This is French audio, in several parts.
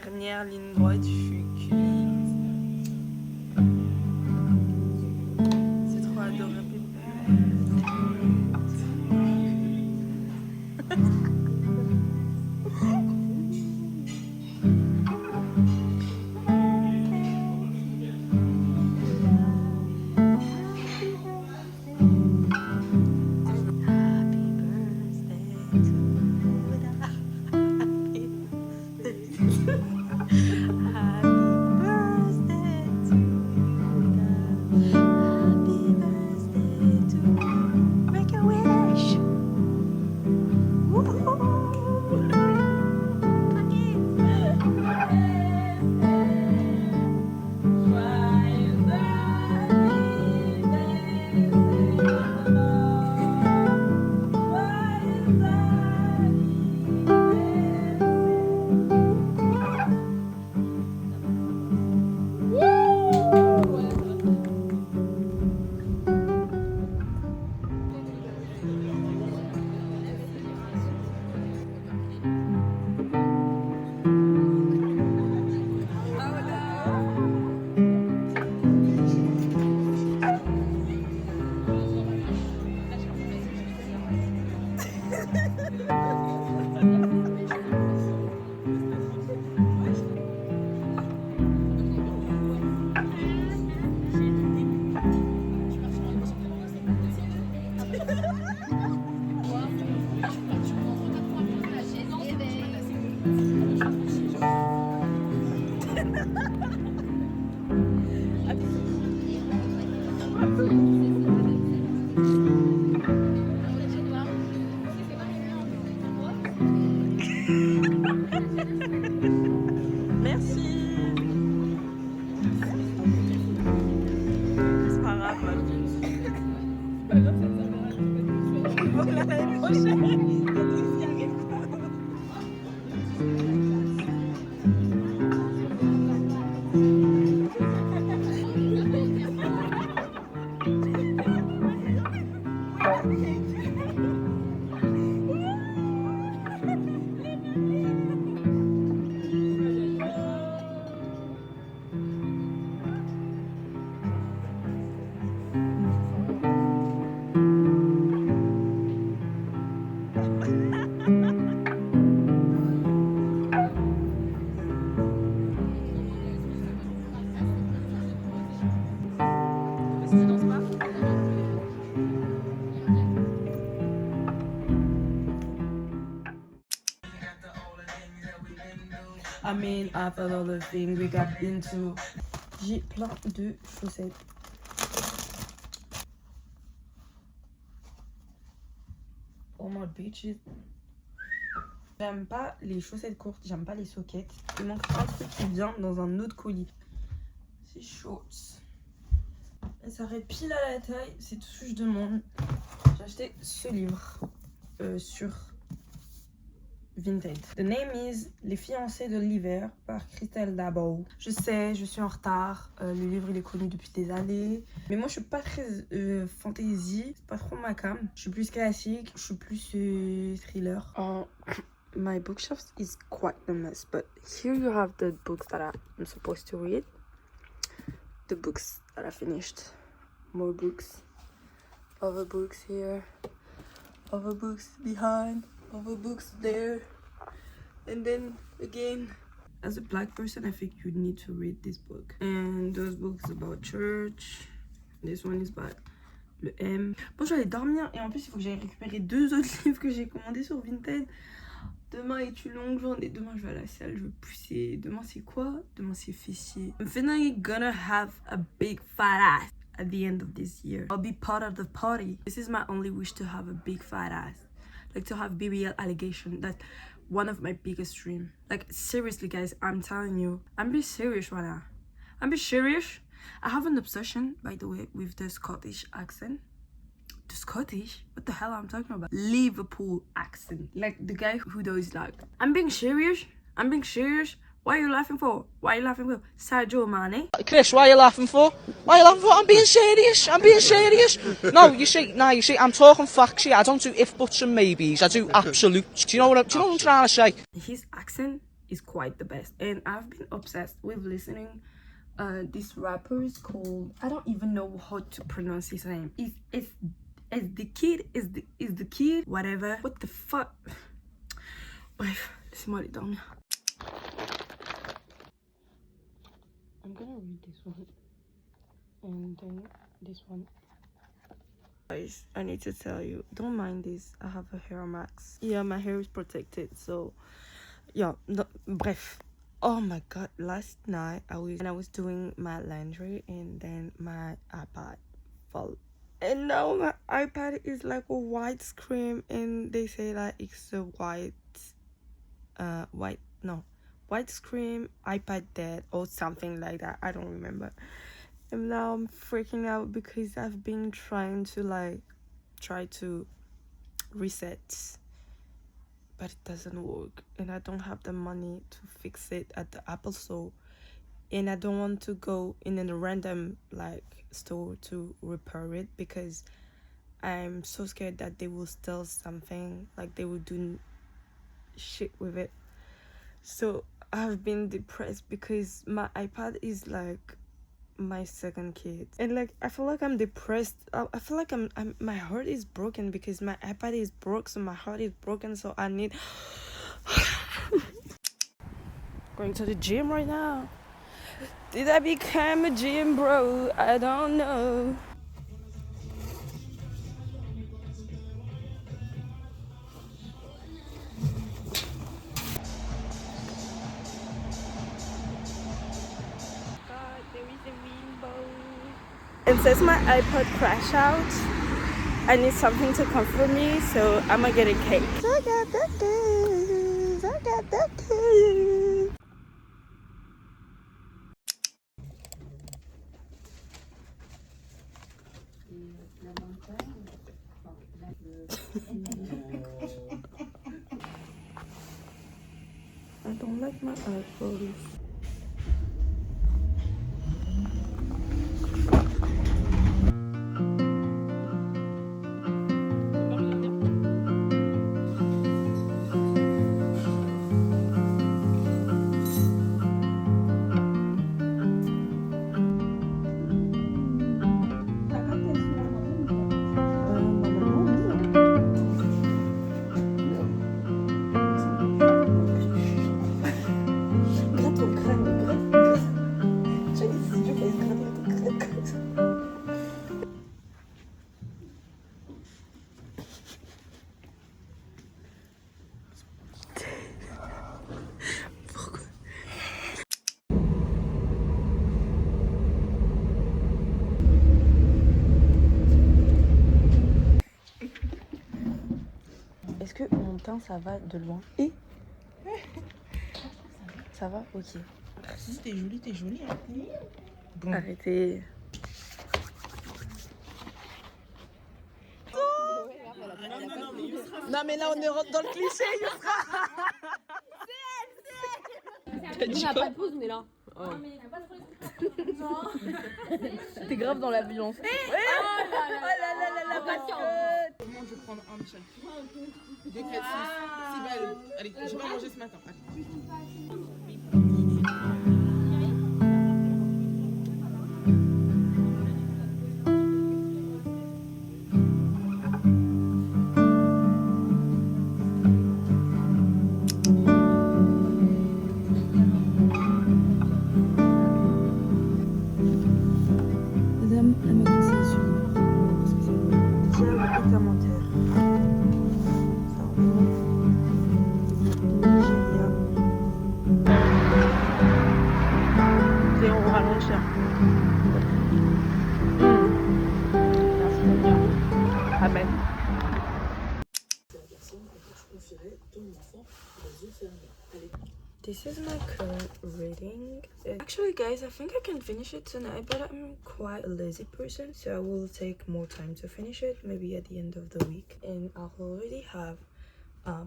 dernière ligne droite, je suis cuite. C'est trop adorable. Merci. C'est pas grave. C'est pas grave, ça me voilà l'année prochaine. I mean, after all the things we got into, j'ai plein de chaussettes. Oh my bitches. J'aime pas les chaussettes courtes, j'aime pas les sockets. Il manque un truc qui vient dans un autre colis. C'est shorts. Elle s'arrête pile à la taille, c'est tout ce que je demande. J'ai acheté ce livre sur Vinted. The name is Les fiancés de l'hiver par Christelle Dabo. Je sais, je suis en retard. Le livre il est connu depuis des années. Mais moi je suis pas très fantasy. C'est pas trop ma cam. Je suis plus classique. Je suis plus thriller. My bookshelf is quite a mess. But here you have the books that I'm supposed to read. The books that I finished. More books. Other books here. Other books behind. Other books there. And then again, as a black person, I think you need to read this book. And those books about church. This one is about le M. Bon, je vais aller dormir. Et en plus, il faut que j'aille récupérer 2 autres livres que j'ai commandés sur Vinted. Demain est une longue journée. Demain, je vais à la salle. Je vais pousser. Demain, c'est quoi? Demain, c'est fessier. I'm finally gonna have a big fat ass at the end of this year. I'll be part of the party. This is my only wish, to have a big fat ass. Like to have BBL allegation. That's one of my biggest dreams. Like seriously guys, I'm telling you, I'm being serious right now. I'm being serious. I have an obsession, by the way, with the Scottish accent. The Scottish? What the hell I'm talking about? Liverpool accent. Like the guy who does like, I'm being serious. I'm being serious. Why are you laughing for? Why are you laughing for? Sadio Mane. Chris, why are you laughing for? Why are you laughing for? I'm being serious. I'm being serious. No, you see, I'm talking facts here. I don't do if, buts and maybes. I do absolutes. Do you know what I'm trying to say? His accent is quite the best. And I've been obsessed with listening this rapper is called, I don't even know how to pronounce his name. Is the kid, whatever. What the fuck. Bref, laissez-moi aller dormir. I'm gonna read this one and then this one. Guys, I need to tell you, don't mind this. I have a hair mask. Yeah, my hair is protected, so yeah, no, bref. Oh my god, last night I was doing my laundry and then my iPad fell. And now my iPad is like a white screen and they say that it's a white screen iPad dead or something like that. I don't remember. And now I'm freaking out because I've been trying to try to reset, but it doesn't work and I don't have the money to fix it at the Apple store, and I don't want to go in a random store to repair it because I'm so scared that they will steal something, like they will do shit with it. So I've been depressed because my iPad is like my second kid, and I feel like I'm depressed. I feel like I'm my heart is broken because my iPad is broke, so my heart is broken, so I need going to the gym right now. Did I become a gym bro? I don't know. God, there is a rainbow. And since my iPod crashed out, I need something to comfort me, so I'm gonna get a cake. I got the keys. I got the keys. I don't like my iPhones. Est-ce que mon teint ça va de loin? Et ça va? Ok. Si t'es jolie, t'es jolie. Hein. Bon. Arrêtez. Non mais là on est rentré dans le cliché. On n'a pas de pause, on est là. Oh. T'es grave dans la violence. La patio. Comment je vais prendre un Michel? Des crêtes 6 balles. Allez, j'ai pas mangé ce matin. Allez. Madame, elle m'a conseillé celui-là. Diable est un menteur. Ça remonte. Nigeria. Et on ralentit. Merci Seigneur. Amen. This is my current reading. Actually guys, I think I can finish it tonight, but I'm quite a lazy person, so I will take more time to finish it, maybe at the end of the week. And I'll already have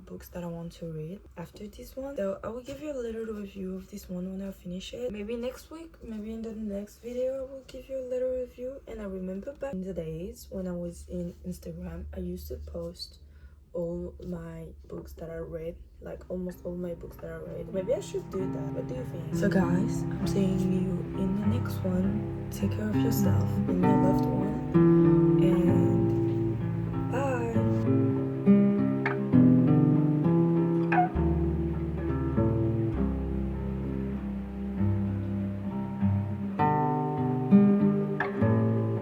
books that I want to read after this one, so I will give you a little review of this one when I finish it. Maybe next week, maybe in the next video I will give you a little review. And I remember back in the days when I was in Instagram, I used to post all my books that I read like almost all my books that I read. Maybe I should do that. What do you think? So guys, I'm seeing you in the next one. Take care of yourself and your loved ones.